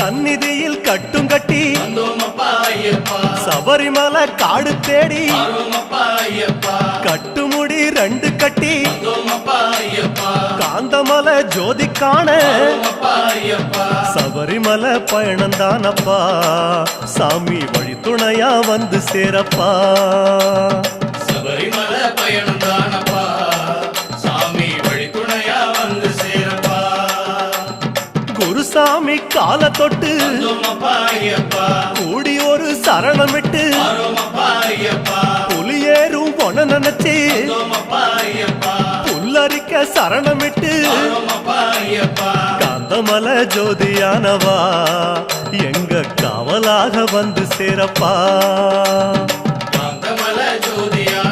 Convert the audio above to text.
சந்நிதியில் கட்டும் கட்டி சபரிமலை காடு தேடி கட்டுமுடி 2 கட்டி காந்தமலை ஜோதி காண சபரிமலை பயணந்தானப்பா சாமி வழி துணையா வந்து சேரப்பா சபரிமலை பயணந்தானப்பா சாமி வழி துணையா வந்து சேரப்பா குருசாமி கால தொட்டு கூடி ஒரு சரணமிட்டு புலியேறும் பொன நினைச்சு புல்லரிக்க சரணமிட்டு காந்தமலை ஜோதியானவா எங்க காவலாக வந்து சேரப்பா காந்தமலை ஜோதியா